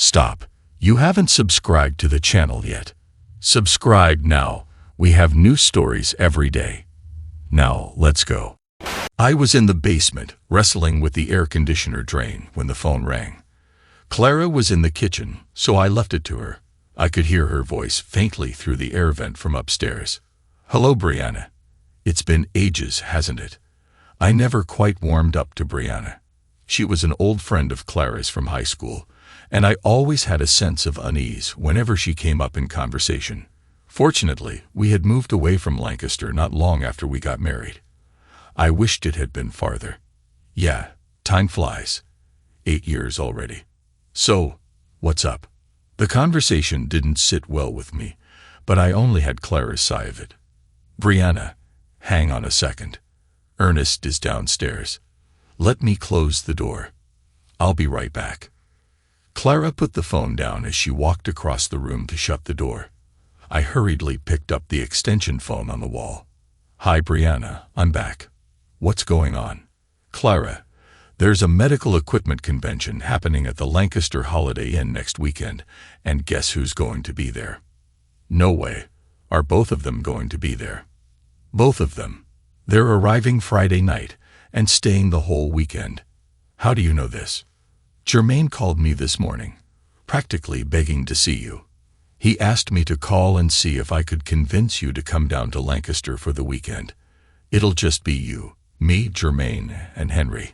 Stop. You haven't subscribed to the channel yet. Subscribe now. We have new stories every day. Now, let's go. I was in the basement, wrestling with the air conditioner drain when the phone rang. Clara was in the kitchen, so I left it to her. I could hear her voice faintly through the air vent from upstairs. Hello, Brianna. It's been ages, hasn't it? I never quite warmed up to Brianna. She was an old friend of Clara's from high school, and I always had a sense of unease whenever she came up in conversation. Fortunately, we had moved away from Lancaster not long after we got married. I wished it had been farther. Yeah, time flies. 8 years already. So, what's up? The conversation didn't sit well with me, but I only had Clara's side of it. Brianna, hang on a second. Ernest is downstairs. Let me close the door. I'll be right back. Clara put the phone down as she walked across the room to shut the door. I hurriedly picked up the extension phone on the wall. Hi, Brianna, I'm back. What's going on? Clara, there's a medical equipment convention happening at the Lancaster Holiday Inn next weekend, and guess who's going to be there? No way. Are both of them going to be there? Both of them. They're arriving Friday night and staying the whole weekend. How do you know this? Jermaine called me this morning, practically begging to see you. He asked me to call and see if I could convince you to come down to Lancaster for the weekend. It'll just be you, me, Jermaine, and Henry.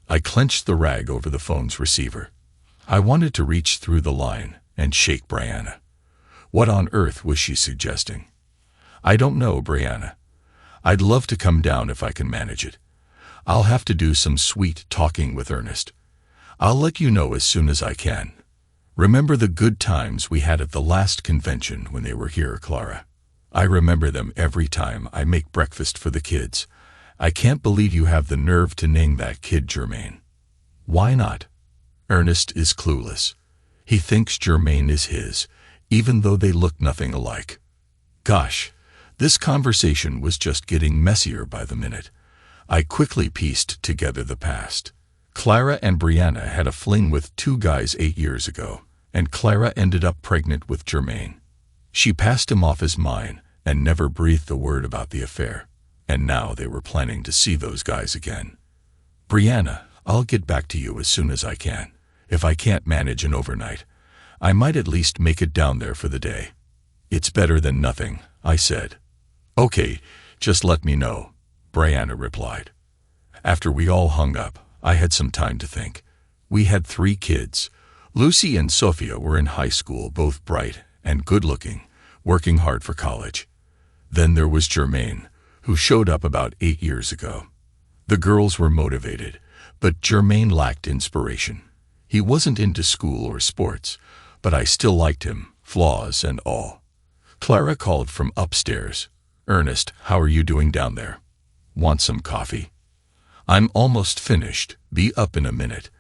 I clenched the rag over the phone's receiver. I wanted to reach through the line and shake Brianna. What on earth was she suggesting? I don't know, Brianna. I'd love to come down if I can manage it. I'll have to do some sweet talking with Ernest. I'll let you know as soon as I can. Remember the good times we had at the last convention when they were here, Clara? I remember them every time I make breakfast for the kids. I can't believe you have the nerve to name that kid Jermaine. Why not? Ernest is clueless. He thinks Jermaine is his, even though they look nothing alike. Gosh, this conversation was just getting messier by the minute. I quickly pieced together the past. Clara and Brianna had a fling with 2 guys 8 years ago, and Clara ended up pregnant with Jermaine. She passed him off as mine and never breathed a word about the affair, and now they were planning to see those guys again. Brianna, I'll get back to you as soon as I can. If I can't manage an overnight, I might at least make it down there for the day. It's better than nothing, I said. Okay, just let me know, Brianna replied. After we all hung up, I had some time to think. We had 3 kids. Lucy and Sophia were in high school, both bright and good-looking, working hard for college. Then there was Jermaine, who showed up about 8 years ago. The girls were motivated, but Jermaine lacked inspiration. He wasn't into school or sports, but I still liked him, flaws and all. Clara called from upstairs. Ernest, how are you doing down there? Want some coffee? I'm almost finished. Be up in a minute.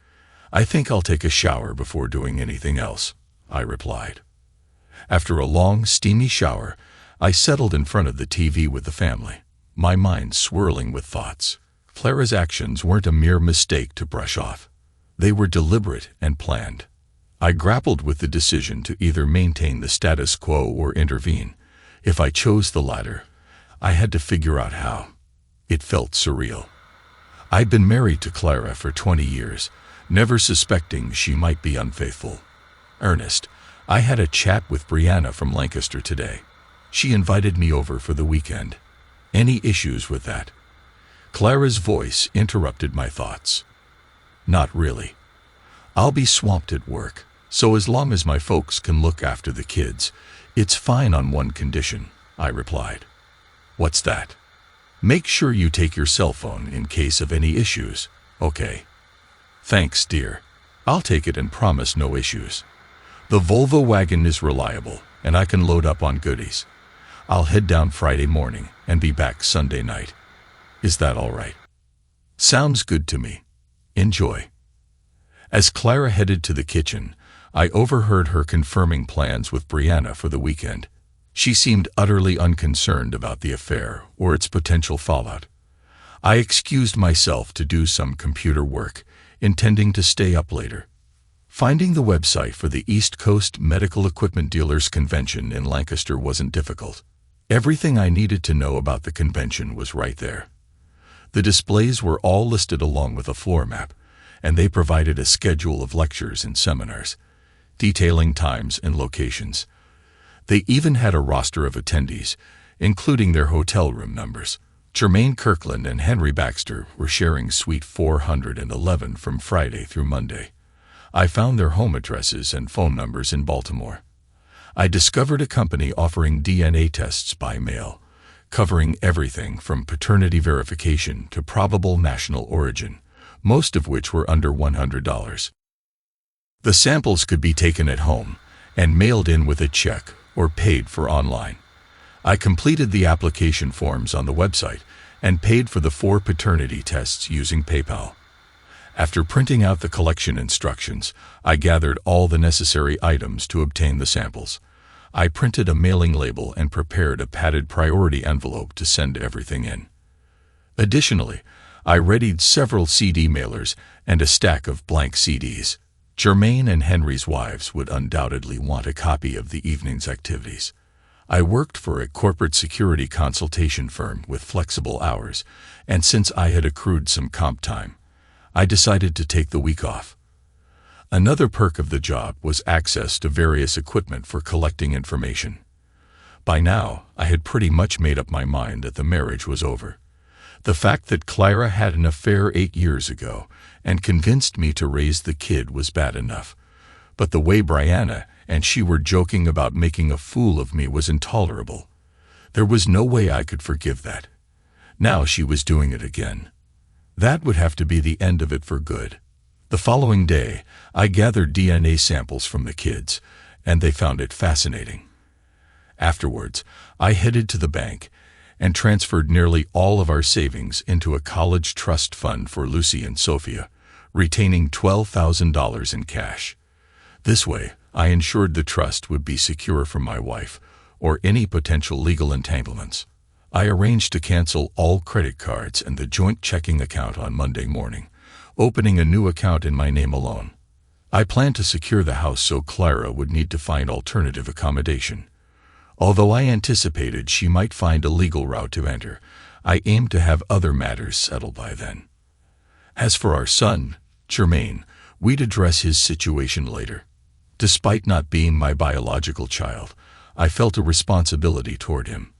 I think I'll take a shower before doing anything else, I replied. After a long, steamy shower, I settled in front of the TV with the family, my mind swirling with thoughts. Clara's actions weren't a mere mistake to brush off. They were deliberate and planned. I grappled with the decision to either maintain the status quo or intervene. If I chose the latter, I had to figure out how. It felt surreal. I'd been married to Clara for 20 years, never suspecting she might be unfaithful. Ernest, I had a chat with Brianna from Lancaster today. She invited me over for the weekend. Any issues with that? Clara's voice interrupted my thoughts. Not really. I'll be swamped at work, so as long as my folks can look after the kids, it's fine on one condition, I replied. What's that? Make sure you take your cell phone in case of any issues, okay? Thanks, dear. I'll take it and promise no issues. The Volvo wagon is reliable, and I can load up on goodies. I'll head down Friday morning and be back Sunday night. Is that all right? Sounds good to me. Enjoy. As Clara headed to the kitchen, I overheard her confirming plans with Brianna for the weekend. She seemed utterly unconcerned about the affair or its potential fallout. I excused myself to do some computer work, intending to stay up later. Finding the website for the East Coast Medical Equipment Dealers Convention in Lancaster wasn't difficult. Everything I needed to know about the convention was right there. The displays were all listed along with a floor map, and they provided a schedule of lectures and seminars, detailing times and locations. They even had a roster of attendees, including their hotel room numbers. Jermaine Kirkland and Henry Baxter were sharing Suite 411 from Friday through Monday. I found their home addresses and phone numbers in Baltimore. I discovered a company offering DNA tests by mail, covering everything from paternity verification to probable national origin, most of which were under $100. The samples could be taken at home and mailed in with a check or paid for online. I completed the application forms on the website and paid for the 4 paternity tests using PayPal. After printing out the collection instructions, I gathered all the necessary items to obtain the samples. I printed a mailing label and prepared a padded priority envelope to send everything in. Additionally, I readied several CD mailers and a stack of blank CDs. Jermaine and Henry's wives would undoubtedly want a copy of the evening's activities. I worked for a corporate security consultation firm with flexible hours, and since I had accrued some comp time, I decided to take the week off. Another perk of the job was access to various equipment for collecting information. By now, I had pretty much made up my mind that the marriage was over. The fact that Clara had an affair 8 years ago and convinced me to raise the kid was bad enough, but the way Brianna and she were joking about making a fool of me was intolerable. There was no way I could forgive that. Now she was doing it again. That would have to be the end of it for good. The following day, I gathered DNA samples from the kids, and they found it fascinating. Afterwards, I headed to the bank and transferred nearly all of our savings into a college trust fund for Lucy and Sophia, retaining $12,000 in cash. This way, I ensured the trust would be secure for my wife or any potential legal entanglements. I arranged to cancel all credit cards and the joint checking account on Monday morning, opening a new account in my name alone. I planned to secure the house so Clara would need to find alternative accommodation. Although I anticipated she might find a legal route to enter, I aimed to have other matters settled by then. As for our son, Jermaine, we'd address his situation later. Despite not being my biological child, I felt a responsibility toward him.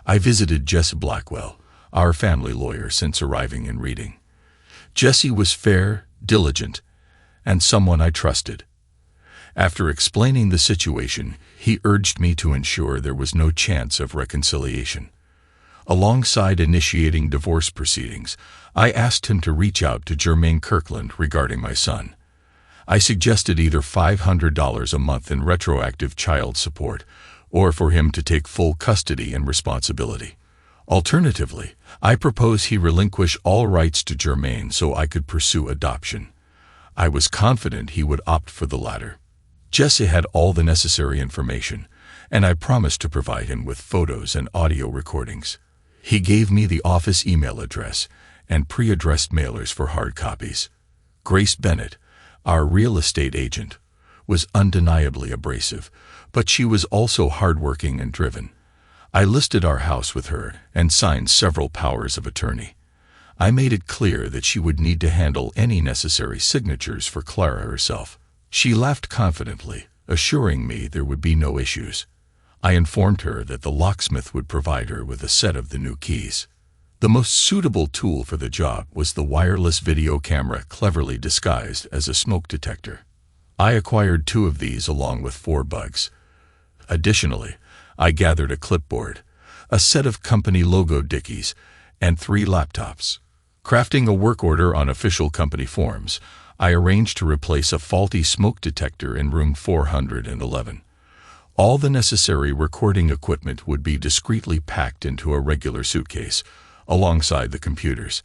I visited Jess Blackwell, our family lawyer, since arriving in Reading. Jesse was fair, diligent, and someone I trusted. After explaining the situation, he urged me to ensure there was no chance of reconciliation. Alongside initiating divorce proceedings, I asked him to reach out to Jermaine Kirkland regarding my son. I suggested either $500 a month in retroactive child support or for him to take full custody and responsibility. Alternatively, I proposed he relinquish all rights to Jermaine so I could pursue adoption. I was confident he would opt for the latter. Jesse had all the necessary information, and I promised to provide him with photos and audio recordings. He gave me the office email address and pre-addressed mailers for hard copies. Grace Bennett, our real estate agent, was undeniably abrasive, but she was also hardworking and driven. I listed our house with her and signed several powers of attorney. I made it clear that she would need to handle any necessary signatures for Clara herself. She laughed confidently, assuring me there would be no issues. I informed her that the locksmith would provide her with a set of the new keys. The most suitable tool for the job was the wireless video camera cleverly disguised as a smoke detector. I acquired 2 of these along with 4 bugs. Additionally, I gathered a clipboard, a set of company logo dickies, and 3 laptops. Crafting a work order on official company forms, I arranged to replace a faulty smoke detector in room 411. All the necessary recording equipment would be discreetly packed into a regular suitcase, alongside the computers.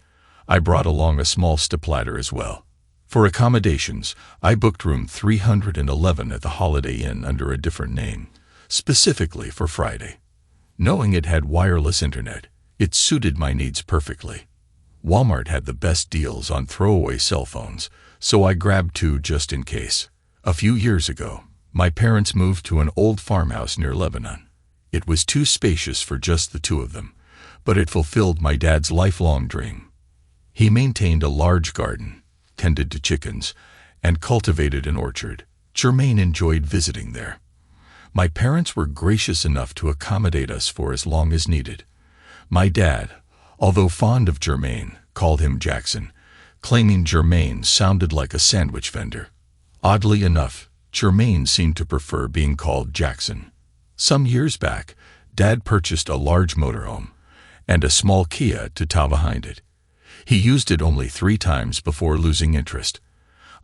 I brought along a small stepladder as well. For accommodations, I booked room 311 at the Holiday Inn under a different name, specifically for Friday. Knowing it had wireless internet, it suited my needs perfectly. Walmart had the best deals on throwaway cell phones, so I grabbed 2 just in case. A few years ago, my parents moved to an old farmhouse near Lebanon. It was too spacious for just the two of them, but it fulfilled my dad's lifelong dream. He maintained a large garden, tended to chickens, and cultivated an orchard. Jermaine enjoyed visiting there. My parents were gracious enough to accommodate us for as long as needed. My dad, although fond of Jermaine, called him Jackson, claiming Jermaine sounded like a sandwich vendor. Oddly enough, Jermaine seemed to prefer being called Jackson. Some years back, Dad purchased a large motorhome and a small Kia to tow behind it. He used it only 3 times before losing interest.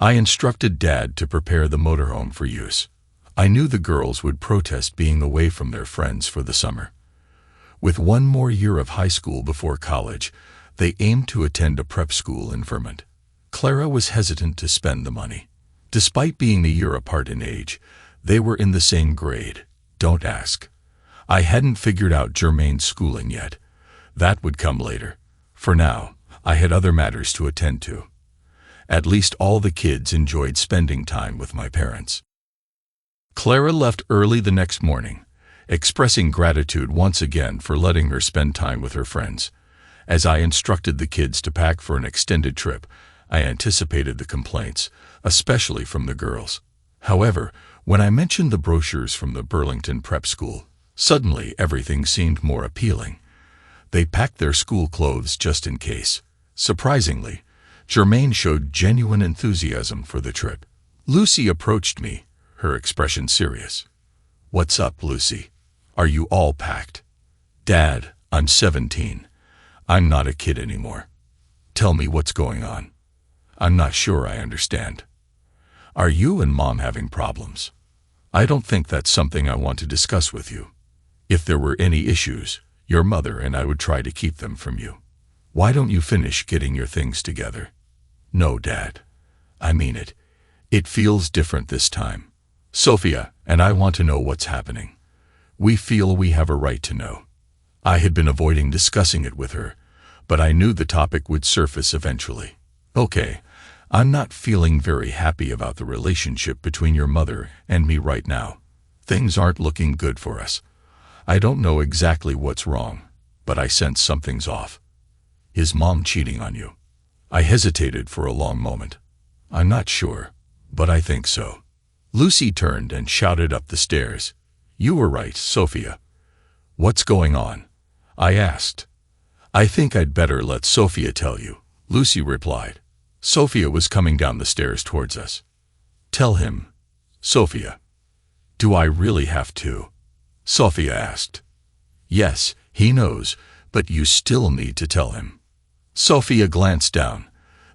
I instructed Dad to prepare the motorhome for use. I knew the girls would protest being away from their friends for the summer. With 1 more year of high school before college, they aimed to attend a prep school in Vermont. Clara was hesitant to spend the money. Despite being a year apart in age, they were in the same grade. Don't ask. I hadn't figured out Jermaine's schooling yet. That would come later. For now, I had other matters to attend to. At least all the kids enjoyed spending time with my parents. Clara left early the next morning, expressing gratitude once again for letting her spend time with her friends. As I instructed the kids to pack for an extended trip, I anticipated the complaints, especially from the girls. However, when I mentioned the brochures from the Burlington Prep School, suddenly everything seemed more appealing. They packed their school clothes just in case. Surprisingly, Jermaine showed genuine enthusiasm for the trip. Lucy approached me, her expression serious. "What's up, Lucy? Are you all packed?" "Dad, I'm 17. I'm not a kid anymore. Tell me what's going on. I'm not sure I understand. Are you and Mom having problems? I don't think that's something I want to discuss with you. If there were any issues, your mother and I would try to keep them from you. Why don't you finish getting your things together?" "No, Dad. I mean it. It feels different this time. Sophia and I want to know what's happening. We feel we have a right to know." I had been avoiding discussing it with her, but I knew the topic would surface eventually. "Okay, I'm not feeling very happy about the relationship between your mother and me right now. Things aren't looking good for us. I don't know exactly what's wrong, but I sense something's off. Is Mom cheating on you?" I hesitated for a long moment. "I'm not sure, but I think so." Lucy turned and shouted up the stairs. "You were right, Sophia." "What's going on?" I asked. "I think I'd better let Sophia tell you," Lucy replied. Sophia was coming down the stairs towards us. "Tell him, Sophia." "Do I really have to?" Sophia asked. "Yes, he knows, but you still need to tell him." Sophia glanced down,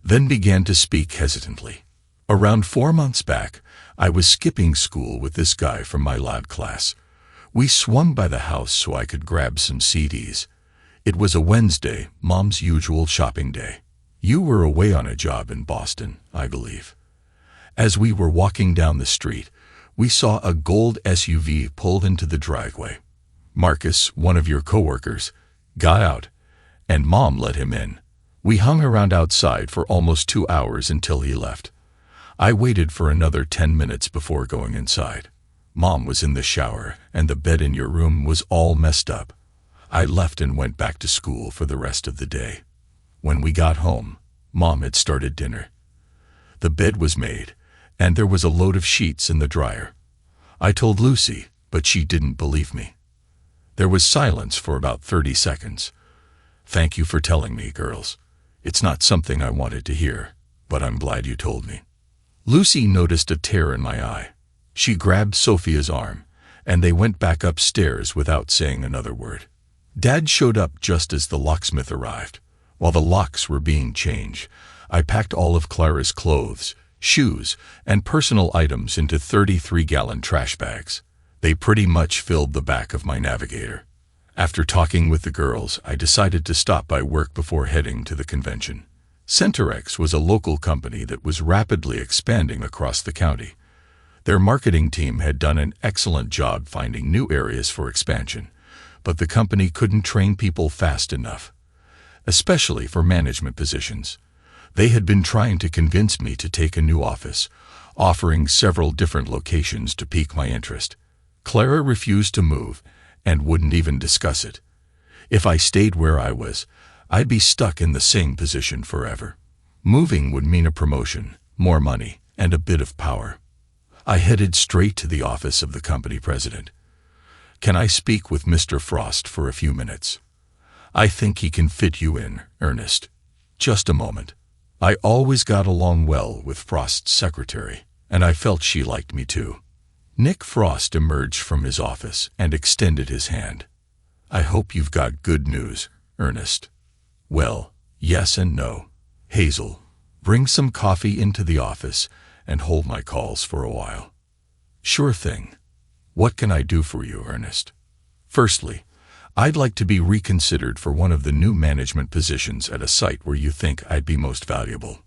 then began to speak hesitantly. "Around 4 months back, I was skipping school with this guy from my lab class. We swung by the house so I could grab some CDs. It was a Wednesday, Mom's usual shopping day. You were away on a job in Boston, I believe. As we were walking down the street, we saw a gold SUV pulled into the driveway. Marcus, one of your coworkers, got out, and Mom let him in. We hung around outside for almost 2 hours until he left. I waited for another 10 minutes before going inside. Mom was in the shower, and the bed in your room was all messed up. I left and went back to school for the rest of the day. When we got home, Mom had started dinner. The bed was made, and there was a load of sheets in the dryer. I told Lucy, but she didn't believe me. There was silence for about 30 seconds. "Thank you for telling me, girls. It's not something I wanted to hear, but I'm glad you told me." Lucy noticed a tear in my eye. She grabbed Sophia's arm, and they went back upstairs without saying another word. Dad showed up just as the locksmith arrived. While the locks were being changed, I packed all of Clara's clothes, shoes, and personal items into 33-gallon trash bags. They pretty much filled the back of my Navigator. After talking with the girls, I decided to stop by work before heading to the convention. Centerex was a local company that was rapidly expanding across the county. Their marketing team had done an excellent job finding new areas for expansion, but the company couldn't train people fast enough, especially for management positions. They had been trying to convince me to take a new office, offering several different locations to pique my interest. Clara refused to move and wouldn't even discuss it. If I stayed where I was, I'd be stuck in the same position forever. Moving would mean a promotion, more money, and a bit of power. I headed straight to the office of the company president. "Can I speak with Mr. Frost for a few minutes?" "I think he can fit you in, Ernest." "Just a moment." I always got along well with Frost's secretary, and I felt she liked me too. Nick Frost emerged from his office and extended his hand. "I hope you've got good news, Ernest." "Well, yes and no. Hazel, bring some coffee into the office and hold my calls for a while." "Sure thing. What can I do for you, Ernest?" "Firstly, I'd like to be reconsidered for one of the new management positions at a site where you think I'd be most valuable."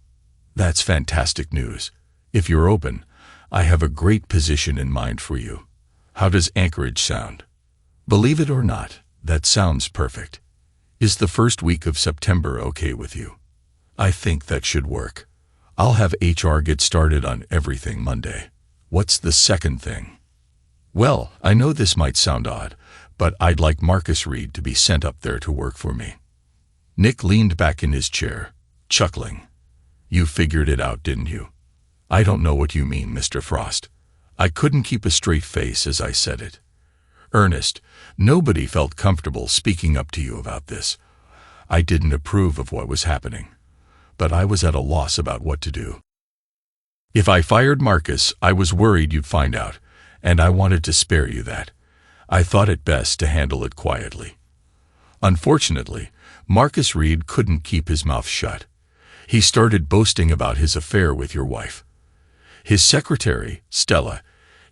"That's fantastic news. If you're open, I have a great position in mind for you. How does Anchorage sound?" "Believe it or not, that sounds perfect. Is the first week of September okay with you?" "I think that should work. I'll have HR get started on everything Monday." "What's the second thing?" "Well, I know this might sound odd, but I'd like Marcus Reed to be sent up there to work for me." Nick leaned back in his chair, chuckling. "You figured it out, didn't you?" "I don't know what you mean, Mr. Frost." I couldn't keep a straight face as I said it. "Ernest, nobody felt comfortable speaking up to you about this. I didn't approve of what was happening, but I was at a loss about what to do. If I fired Marcus, I was worried you'd find out, and I wanted to spare you that. I thought it best to handle it quietly." Unfortunately, Marcus Reed couldn't keep his mouth shut. He started boasting about his affair with your wife. His secretary, Stella,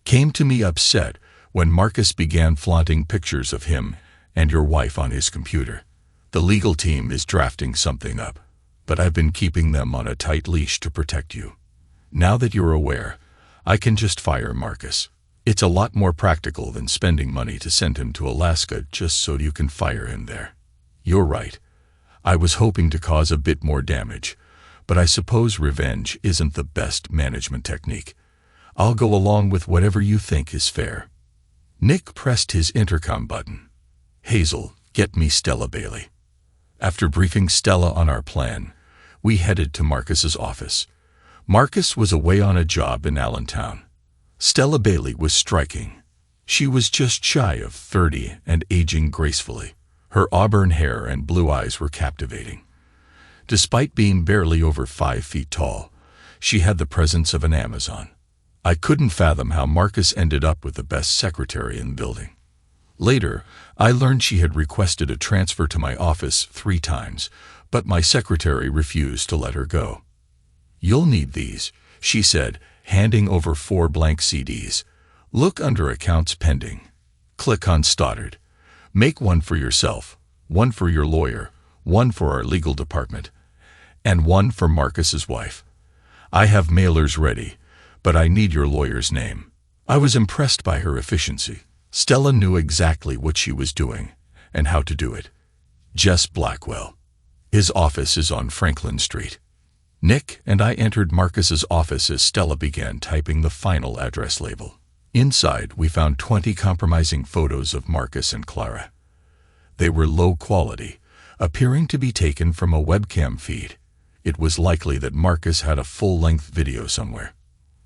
came to me upset when Marcus began flaunting pictures of him and your wife on his computer. "The legal team is drafting something up, but I've been keeping them on a tight leash to protect you. Now that you're aware, I can just fire Marcus. It's a lot more practical than spending money to send him to Alaska just so you can fire him there." "You're right. I was hoping to cause a bit more damage, but I suppose revenge isn't the best management technique. I'll go along with whatever you think is fair." Nick pressed his intercom button. "Hazel, get me Stella Bailey." After briefing Stella on our plan, we headed to Marcus's office. Marcus was away on a job in Allentown. Stella Bailey was striking. She was just shy of 30 and aging gracefully. Her auburn hair and blue eyes were captivating. Despite being barely over 5 feet tall, she had the presence of an Amazon. I couldn't fathom how Marcus ended up with the best secretary in the building. Later, I learned she had requested a transfer to my office 3 times, but my secretary refused to let her go. "You'll need these," she said, handing over 4 blank CDs. "Look under Accounts Pending. Click on Stoddard. Make one for yourself, one for your lawyer, one for our legal department, and one for Marcus's wife. I have mailers ready, but I need your lawyer's name." I was impressed by her efficiency. Stella knew exactly what she was doing and how to do it. Jess Blackwell. His office is on Franklin Street. Nick and I entered Marcus's office as Stella began typing the final address label. Inside, we found 20 compromising photos of Marcus and Clara. They were low quality, appearing to be taken from a webcam feed. It was likely that Marcus had a full-length video somewhere.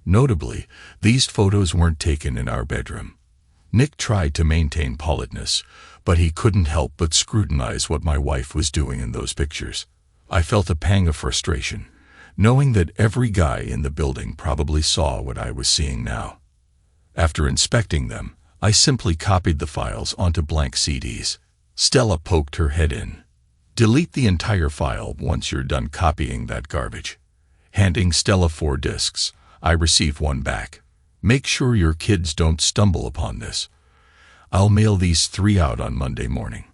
Notably, these photos weren't taken in our bedroom. Nick tried to maintain politeness, but he couldn't help but scrutinize what my wife was doing in those pictures. I felt a pang of frustration, knowing that every guy in the building probably saw what I was seeing now. After inspecting them, I simply copied the files onto blank CDs. Stella poked her head in. "Delete the entire file once you're done copying that garbage." Handing Stella 4 discs, I received 1 back. "Make sure your kids don't stumble upon this. I'll mail these 3 out on Monday morning."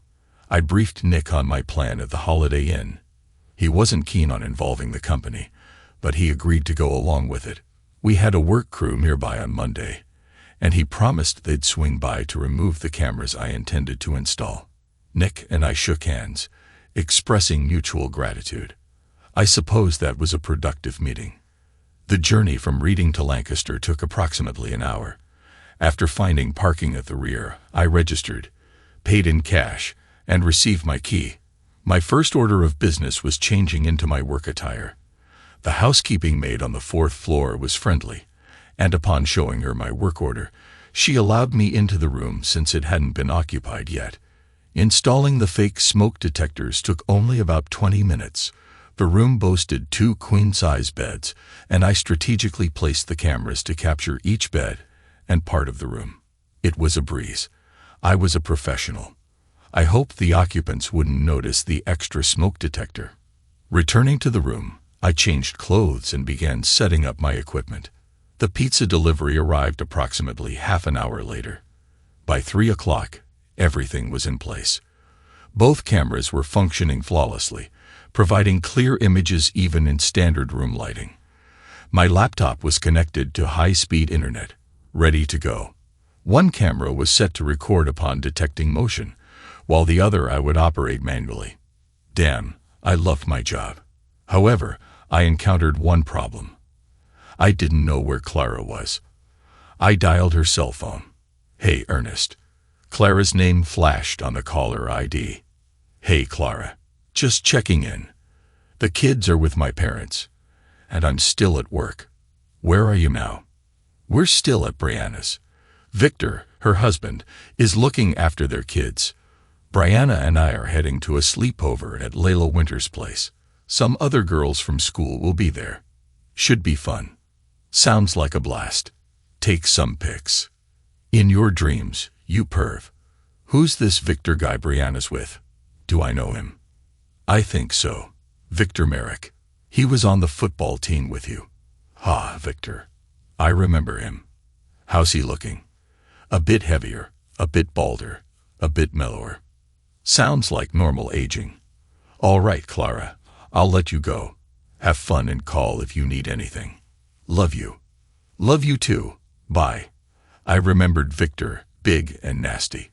I briefed Nick on my plan at the Holiday Inn. He wasn't keen on involving the company, but he agreed to go along with it. We had a work crew nearby on Monday, and he promised they'd swing by to remove the cameras I intended to install. Nick and I shook hands, expressing mutual gratitude. I suppose that was a productive meeting. The journey from Reading to Lancaster took approximately an hour. After finding parking at the rear, I registered, paid in cash, and received my key. My first order of business was changing into my work attire. The housekeeping maid on the 4th floor was friendly, and upon showing her my work order, she allowed me into the room since it hadn't been occupied yet. Installing the fake smoke detectors took only about 20 minutes. The room boasted 2 queen-size beds, and I strategically placed the cameras to capture each bed and part of the room. It was a breeze. I was a professional. I hoped the occupants wouldn't notice the extra smoke detector. Returning to the room, I changed clothes and began setting up my equipment. The pizza delivery arrived approximately half an hour later. By 3 o'clock, everything was in place. Both cameras were functioning flawlessly, providing clear images even in standard room lighting. My laptop was connected to high-speed internet, ready to go. One camera was set to record upon detecting motion, while the other I would operate manually. Damn, I loved my job. However, I encountered one problem. I didn't know where Clara was. I dialed her cell phone. "Hey, Ernest." Clara's name flashed on the caller ID. "Hey, Clara. Just checking in. The kids are with my parents, and I'm still at work. Where are you now?" "We're still at Brianna's. Victor, her husband, is looking after their kids. Brianna and I are heading to a sleepover at Layla Winter's place. Some other girls from school will be there. Should be fun." "Sounds like a blast. Take some pics. In your dreams, you perv. Who's this Victor guy Brianna's with? Do I know him?" "I think so. Victor Merrick. He was on the football team with you." "Ha, Victor. I remember him. How's he looking?" "A bit heavier, a bit balder, a bit mellower." "Sounds like normal aging." "All right, Clara. I'll let you go. Have fun and call if you need anything. Love you." "Love you too. Bye." I remembered Victor, big and nasty.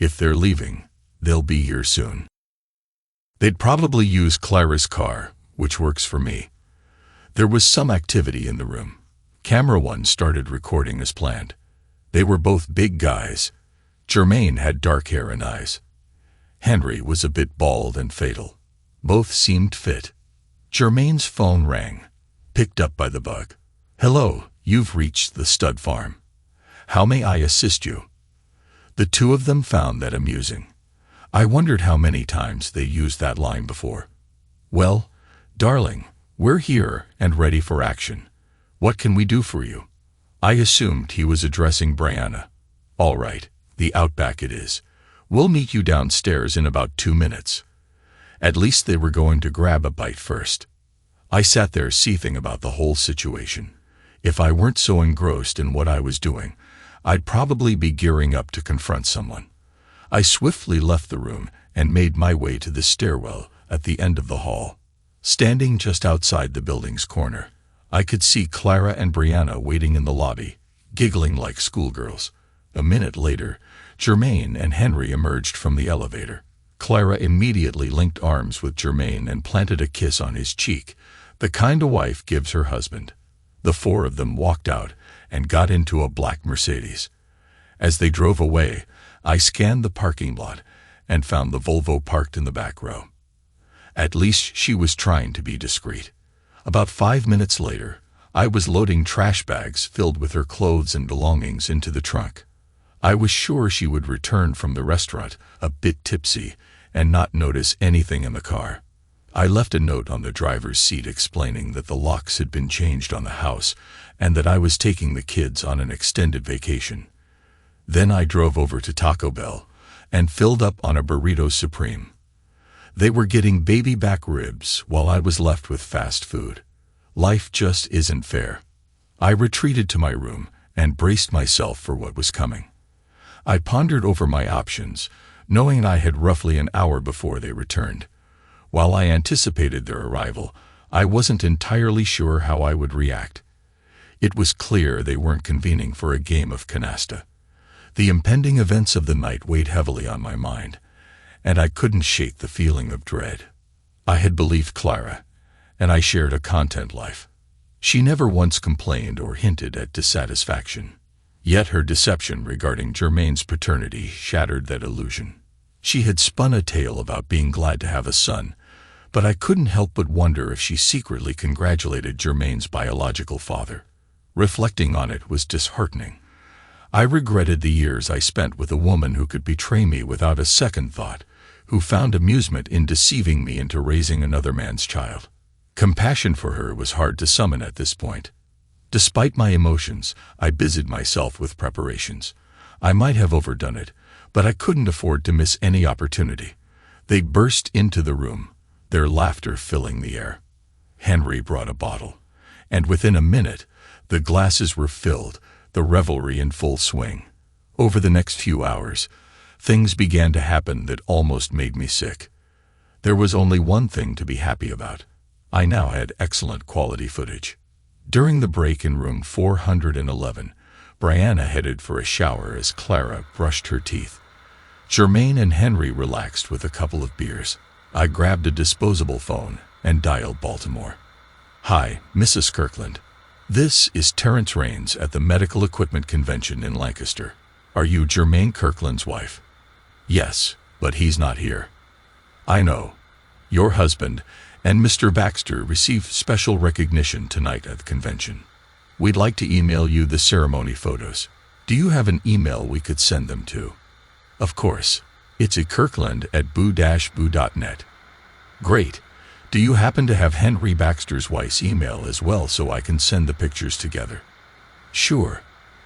If they're leaving, they'll be here soon. They'd probably use Clara's car, which works for me. There was some activity in the room. Camera 1 started recording as planned. They were both big guys. Jermaine had dark hair and eyes. Henry was a bit bald and fatal. Both seemed fit. Jermaine's phone rang, picked up by the bug. "Hello, you've reached the stud farm. How may I assist you?" The two of them found that amusing. I wondered how many times they used that line before. "Well, darling, we're here and ready for action. What can we do for you?" I assumed he was addressing Brianna. "All right, the Outback it is. We'll meet you downstairs in about 2 minutes." At least they were going to grab a bite first. I sat there seething about the whole situation. If I weren't so engrossed in what I was doing, I'd probably be gearing up to confront someone. I swiftly left the room and made my way to the stairwell at the end of the hall. Standing just outside the building's corner, I could see Clara and Brianna waiting in the lobby, giggling like schoolgirls. A minute later, Jermaine and Henry emerged from the elevator. Clara immediately linked arms with Jermaine and planted a kiss on his cheek, the kind a wife gives her husband. The 4 of them walked out and got into a black Mercedes. As they drove away, I scanned the parking lot and found the Volvo parked in the back row. At least she was trying to be discreet. About 5 minutes later, I was loading trash bags filled with her clothes and belongings into the trunk. I was sure she would return from the restaurant a bit tipsy and not notice anything in the car. I left a note on the driver's seat explaining that the locks had been changed on the house and that I was taking the kids on an extended vacation. Then I drove over to Taco Bell and filled up on a burrito supreme. They were getting baby back ribs while I was left with fast food. Life just isn't fair. I retreated to my room and braced myself for what was coming. I pondered over my options, knowing I had roughly an hour before they returned. While I anticipated their arrival, I wasn't entirely sure how I would react. It was clear they weren't convening for a game of canasta. The impending events of the night weighed heavily on my mind, and I couldn't shake the feeling of dread. I had believed Clara, and I shared a content life. She never once complained or hinted at dissatisfaction. Yet her deception regarding Germain's paternity shattered that illusion. She had spun a tale about being glad to have a son, but I couldn't help but wonder if she secretly congratulated Germain's biological father. Reflecting on it was disheartening. I regretted the years I spent with a woman who could betray me without a second thought, who found amusement in deceiving me into raising another man's child. Compassion for her was hard to summon at this point. Despite my emotions, I busied myself with preparations. I might have overdone it, but I couldn't afford to miss any opportunity. They burst into the room, their laughter filling the air. Henry brought a bottle, and within a minute, the glasses were filled, the revelry in full swing. Over the next few hours, things began to happen that almost made me sick. There was only one thing to be happy about. I now had excellent quality footage. During the break in room 411, Brianna headed for a shower as Clara brushed her teeth. Germain and Henry relaxed with a couple of beers. I grabbed a disposable phone and dialed Baltimore. "Hi, Mrs. Kirkland. This is Terrence Raines at the Medical Equipment Convention in Lancaster. Are you Germain Kirkland's wife?" "Yes, but he's not here." "I know. Your husband and Mr. Baxter received special recognition tonight at the convention. We'd like to email you the ceremony photos. Do you have an email we could send them to?" "Of course. It's at kirkland@boo-boo.net. "Great. Do you happen to have Henry Baxter's wife's email as well so I can send the pictures together?" "Sure.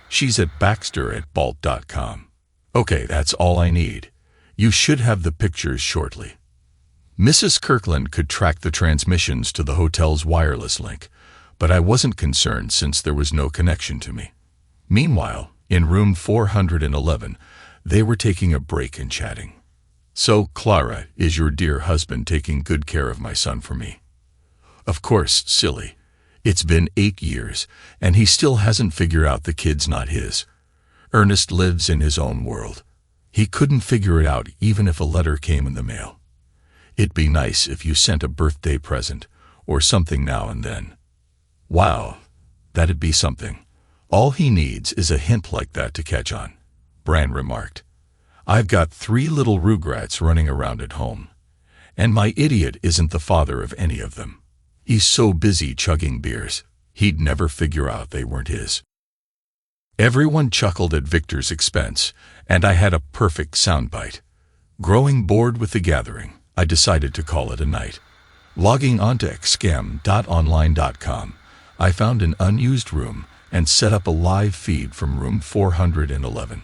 She's at baxter@balt.com. "Okay, that's all I need. You should have the pictures shortly." Mrs. Kirkland could track the transmissions to the hotel's wireless link, but I wasn't concerned since there was no connection to me. Meanwhile, in room 411, they were taking a break and chatting. "So, Clara, is your dear husband taking good care of my son for me?" "Of course, silly. It's been 8 years, and he still hasn't figured out the kid's not his. Ernest lives in his own world. He couldn't figure it out even if a letter came in the mail. It'd be nice if you sent a birthday present, or something now and then." "Wow, that'd be something. All he needs is a hint like that to catch on," Bran remarked. "I've got 3 little rugrats running around at home, and my idiot isn't the father of any of them. He's so busy chugging beers, he'd never figure out they weren't his." Everyone chuckled at Victor's expense, and I had a perfect soundbite. Growing bored with the gathering, I decided to call it a night. Logging onto xcam.online.com, I found an unused room and set up a live feed from room 411.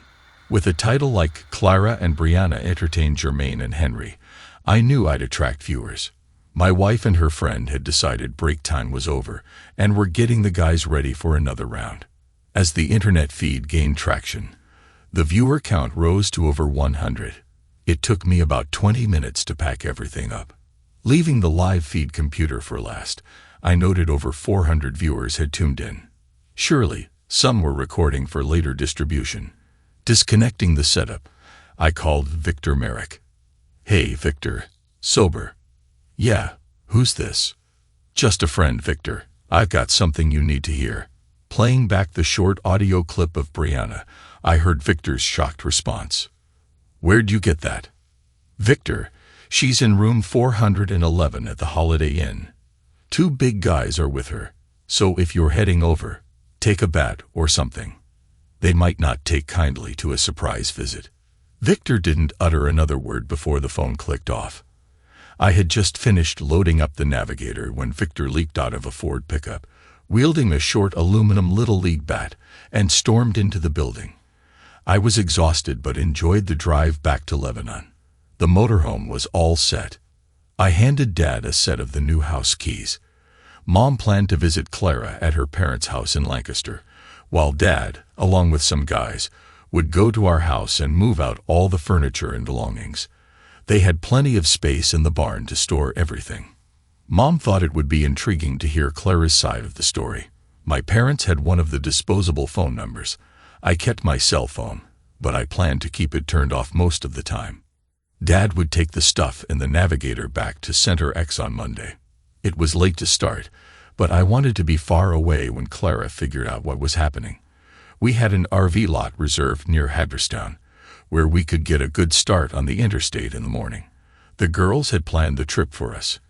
With a title like "Clara and Brianna Entertain Germain and Henry," I knew I'd attract viewers. My wife and her friend had decided break time was over and were getting the guys ready for another round. As the internet feed gained traction, the viewer count rose to over 100. It took me about 20 minutes to pack everything up. Leaving the live feed computer for last, I noted over 400 viewers had tuned in. Surely, some were recording for later distribution. Disconnecting the setup, I called Victor Merrick. "Hey, Victor. Sober?" "Yeah, who's this?" "Just a friend, Victor. I've got something you need to hear." Playing back the short audio clip of Brianna, I heard Victor's shocked response. "Where'd you get that?" "Victor, she's in room 411 at the Holiday Inn. 2 big guys are with her, so if you're heading over, take a bat or something. They might not take kindly to a surprise visit." Victor didn't utter another word before the phone clicked off. I had just finished loading up the navigator when Victor leaped out of a Ford pickup, wielding a short aluminum Little League bat, and stormed into the building. I was exhausted but enjoyed the drive back to Lebanon. The motorhome was all set. I handed Dad a set of the new house keys. Mom planned to visit Clara at her parents' house in Lancaster, while Dad, along with some guys, would go to our house and move out all the furniture and belongings. They had plenty of space in the barn to store everything. Mom thought it would be intriguing to hear Clara's side of the story. My parents had one of the disposable phone numbers. I kept my cell phone, but I planned to keep it turned off most of the time. Dad would take the stuff and the navigator back to Center X on Monday. It was late to start, But I wanted to be far away when Clara figured out what was happening. We had an RV lot reserved near Hagerstown, where we could get a good start on the interstate in the morning. The girls had planned the trip for us,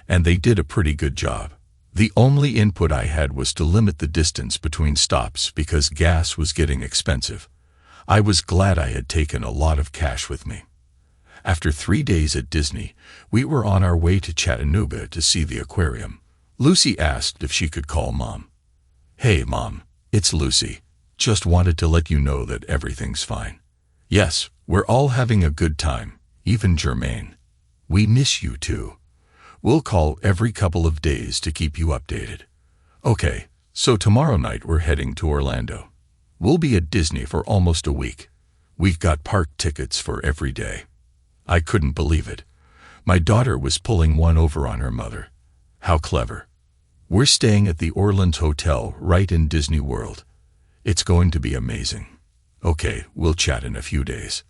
and they did a pretty good job. The only input I had was to limit the distance between stops because gas was getting expensive. I was glad I had taken a lot of cash with me. After 3 days at Disney, we were on our way to Chattanooga to see the aquarium. Lucy asked if she could call Mom. "Hey, Mom, it's Lucy. Just wanted to let you know that everything's fine." "Yes, we're all having a good time, even Jermaine. We miss you too. We'll call every couple of days to keep you updated." "Okay, so tomorrow night we're heading to Orlando. We'll be at Disney for almost a week. We've got park tickets for every day." I couldn't believe it. My daughter was pulling one over on her mother. How clever. We're staying at the Orleans Hotel right in Disney World. It's going to be amazing. Okay, we'll chat in a few days.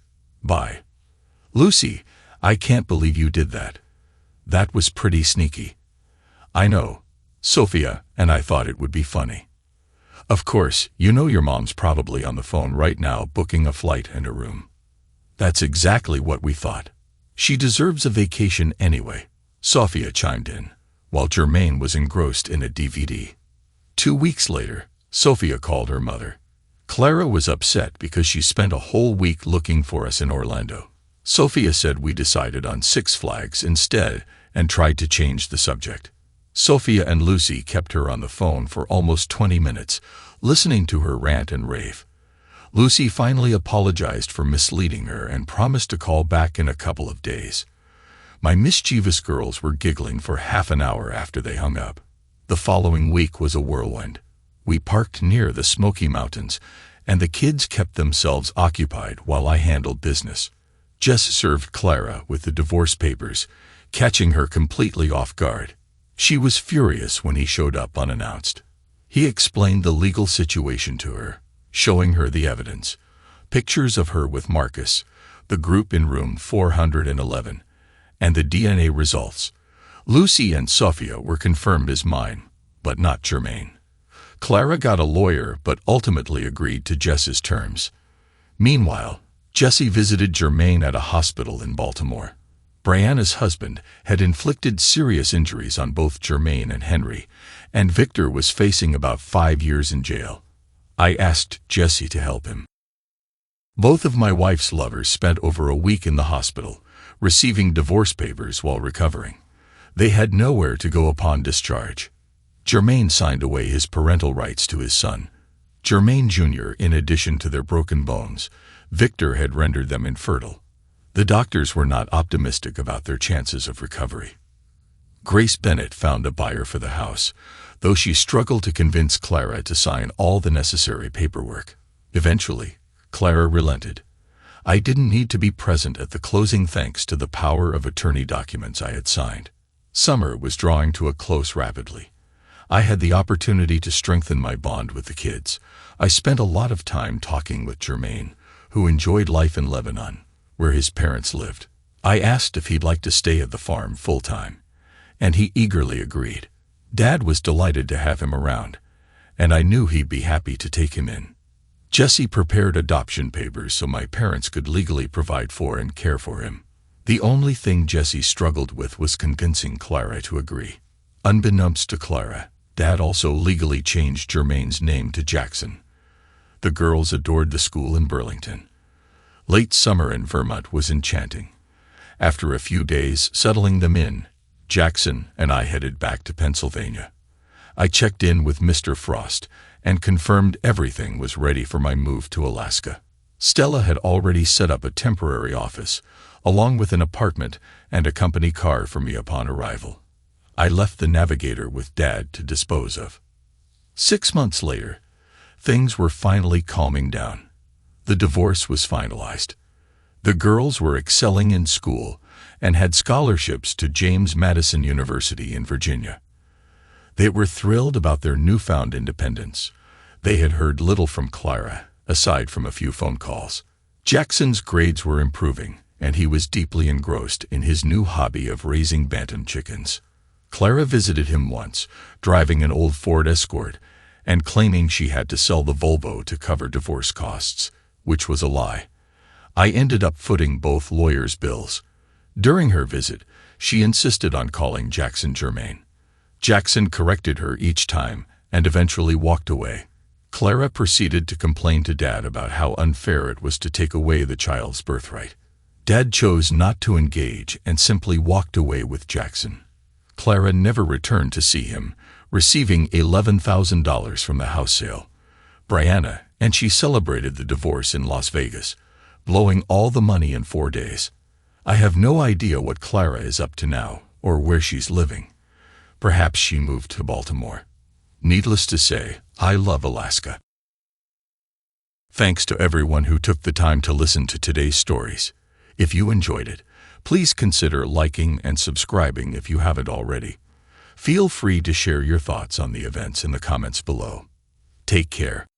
Bye. Lucy, I can't believe you did that. That was pretty sneaky. I know. Sophia and I thought it would be funny. Of course, you know your mom's probably on the phone right now booking a flight and a room. That's exactly what we thought. She deserves a vacation anyway, Sophia chimed in, while Jermaine was engrossed in a DVD. 2 weeks later, Sophia called her mother. Clara was upset because she spent a whole week looking for us in Orlando. Sophia said we decided on Six Flags instead and tried to change the subject. Sophia and Lucy kept her on the phone for almost 20 minutes, listening to her rant and rave. Lucy finally apologized for misleading her and promised to call back in a couple of days. My mischievous girls were giggling for half an hour after they hung up. The following week was a whirlwind. We parked near the Smoky Mountains, and the kids kept themselves occupied while I handled business. Jess served Clara with the divorce papers, catching her completely off guard. She was furious when he showed up unannounced. He explained the legal situation to her, showing her the evidence, pictures of her with Marcus, the group in room 411, and the DNA results. Lucy and Sophia were confirmed as mine, but not Jermaine. Clara got a lawyer but ultimately agreed to Jess's terms. Meanwhile, Jesse visited Jermaine at a hospital in Baltimore. Brianna's husband had inflicted serious injuries on both Jermaine and Henry, and Victor was facing about 5 years in jail. I asked Jesse to help him. Both of my wife's lovers spent over a week in the hospital, receiving divorce papers while recovering. They had nowhere to go upon discharge. Jermaine signed away his parental rights to his son. Jermaine Jr., in addition to their broken bones, Victor had rendered them infertile. The doctors were not optimistic about their chances of recovery. Grace Bennett found a buyer for the house, though she struggled to convince Clara to sign all the necessary paperwork. Eventually, Clara relented. I didn't need to be present at the closing thanks to the power of attorney documents I had signed. Summer was drawing to a close rapidly. I had the opportunity to strengthen my bond with the kids. I spent a lot of time talking with Jermaine, who enjoyed life in Lebanon, where his parents lived. I asked if he'd like to stay at the farm full-time, and he eagerly agreed. Dad was delighted to have him around, and I knew he'd be happy to take him in. Jesse prepared adoption papers so my parents could legally provide for and care for him. The only thing Jesse struggled with was convincing Clara to agree. Unbeknownst to Clara, Dad also legally changed Jermaine's name to Jackson. The girls adored the school in Burlington. Late summer in Vermont was enchanting. After a few days settling them in, Jackson and I headed back to Pennsylvania. I checked in with Mr. Frost and confirmed everything was ready for my move to Alaska. Stella had already set up a temporary office, along with an apartment and a company car for me upon arrival. I left the Navigator with Dad to dispose of. 6 months later, things were finally calming down. The divorce was finalized. The girls were excelling in school and had scholarships to James Madison University in Virginia. They were thrilled about their newfound independence. They had heard little from Clara, aside from a few phone calls. Jackson's grades were improving, and he was deeply engrossed in his new hobby of raising bantam chickens. Clara visited him once, driving an old Ford Escort, and claiming she had to sell the Volvo to cover divorce costs, which was a lie. I ended up footing both lawyers' bills. During her visit, she insisted on calling Jackson Germain. Jackson corrected her each time and eventually walked away. Clara proceeded to complain to Dad about how unfair it was to take away the child's birthright. Dad chose not to engage and simply walked away with Jackson. Clara never returned to see him, receiving $11,000 from the house sale. Brianna and she celebrated the divorce in Las Vegas, blowing all the money in 4 days. I have no idea what Clara is up to now or where she's living. Perhaps she moved to Baltimore. Needless to say, I love Alaska. Thanks to everyone who took the time to listen to today's stories. If you enjoyed it, please consider liking and subscribing if you haven't already. Feel free to share your thoughts on the events in the comments below. Take care.